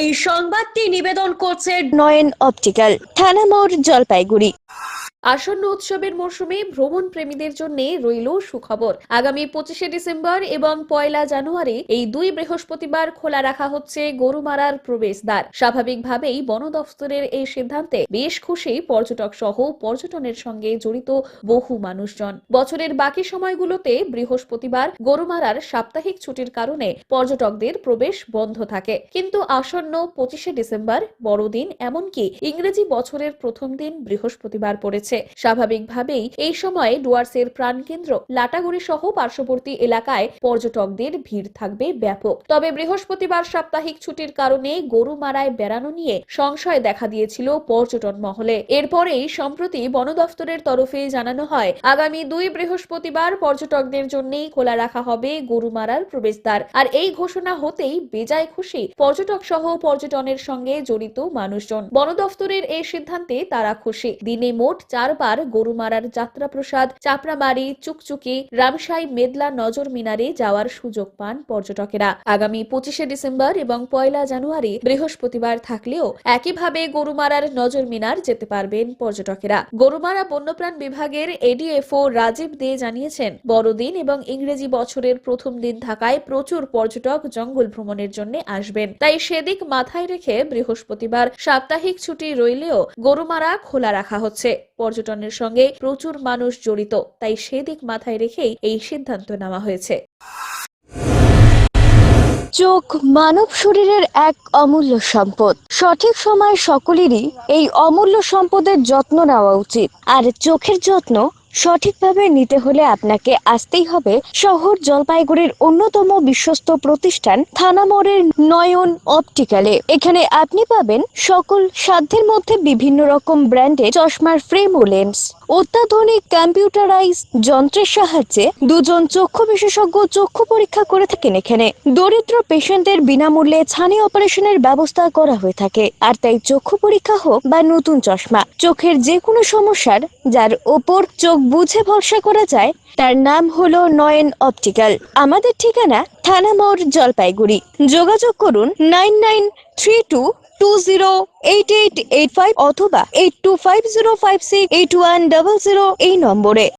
এই সংবাদটি নিবেদন করছে নয়ন অপটিক্যাল, থানা মোড়, জলপাইগুড়ি। আসন্ন উৎসবের মরশুমে ভ্রমণ প্রেমীদের জন্য রইল সুখবর। আগামী 25শে ডিসেম্বর এবং 1 জানুয়ারি এই দুই বৃহস্পতিবার খোলা রাখা হচ্ছে গরুমারার প্রবেশদ্বার। স্বাভাবিকভাবেই বন দফতরের এই সিদ্ধান্তে বেশ খুশি পর্যটক সহ পর্যটনের সঙ্গে জড়িত বহু মানুষজন। বছরের বাকি সময়গুলোতে বৃহস্পতিবার গরুমারার সাপ্তাহিক ছুটির কারণে পর্যটকদের প্রবেশ বন্ধ থাকে, কিন্তু আসন্ন 25শে ডিসেম্বর বড়দিন এমনকি ইংরেজি বছরের প্রথম দিন বৃহস্পতিবার পড়েছে। স্বাভাবিকভাবেই এই সময়ে ডুয়ার্সের প্রাণকেন্দ্র লাটাগুড়ি সহ পার্শ্ববর্তী এলাকায় পর্যটকদের ভিড় থাকবে ব্যাপক। তবে বৃহস্পতিবার সাপ্তাহিক ছুটির কারণে গরুমারায় বেড়ানো নিয়ে সংশয় দেখা দিয়েছিল পর্যটন মহলে। এরপরেই সম্প্রতি বন দফতরের তরফে জানানো হয়, আগামী 2 বৃহস্পতিবার পর্যটকদের জন্যই খোলা রাখা হবে গরুমারার প্রবেশদ্বার। আর এই ঘোষণা হতেই বেজায় খুশি পর্যটক সহ পর্যটনের সঙ্গে জড়িত মানুষজন। বন দফতরের এই সিদ্ধান্তে তারা খুশি। দিনে মোট 4 বার গরুমারার যাত্রাপ্রসাদ, চাপড়ামারি, চুকচুকি, রামসাই, মেদলা, নজর মিনারে যাওয়ার সুযোগ পান পর্যটকেরা। আগামী 25শে ডিসেম্বর এবং 1 জানুয়ারি বৃহস্পতিবার থাকলেও একইভাবে গরুমারার নজর মিনার যেতে পারবেন পর্যটকেরা। গরুমারা বন্যপ্রাণ বিভাগের এডিএফও রাজীব দে জানিয়েছেন, বড়দিন এবং ইংরেজি বছরের প্রথম দিন থাকায় প্রচুর পর্যটক জঙ্গল ভ্রমণের জন্য আসবেন। তাই সেদিক মাথায় রেখে বৃহস্পতিবার সাপ্তাহিক ছুটি রইলেও গরুমারা খোলা রাখা হচ্ছে। পর্যটনের সঙ্গে প্রচুর মানুষ জড়িত, তাই সেদিক মাথায় রেখেই এই সিদ্ধান্ত নেওয়া হয়েছে। চোখ মানব শরীরের এক অমূল্য সম্পদ। সঠিক সময় সকলেরই এই অমূল্য সম্পদের যত্ন নেওয়া উচিত। আর চোখের যত্ন সঠিকভাবে নিতে হলে আপনাকে আসতেই হবে শহর জলপাইগুড়ির অন্যতম বিশ্বস্ত প্রতিষ্ঠান থানা মোড়ের নয়ন অপটিক্যালে। এখানে আপনি পাবেন সকল সাধ্যের মধ্যে বিভিন্ন রকম ব্র্যান্ডের চশমার ফ্রেম ও লেন্স। অত্যাধুনিক কম্পিউটারাইজ যন্ত্রের সাহায্যে 2 জন চক্ষু বিশেষজ্ঞ চক্ষু পরীক্ষা করে থাকেন এখানে। দরিদ্র পেশেন্টদের বিনামূল্যে ছানি অপারেশনের ব্যবস্থা করা হয়ে থাকে। আর তাই চক্ষু পরীক্ষা হোক বা নতুন চশমা, চোখের যে কোনো সমস্যার যার ওপর চোখ বুঝে ভরসা করা যায় তার নাম হলো নয়ন অপটিক্যাল। আমাদের ঠিকানা থানা মোড়, জলপাইগুড়ি। যোগাযোগ করুন 9932208885 অথবা 8250568100 এই নম্বরে।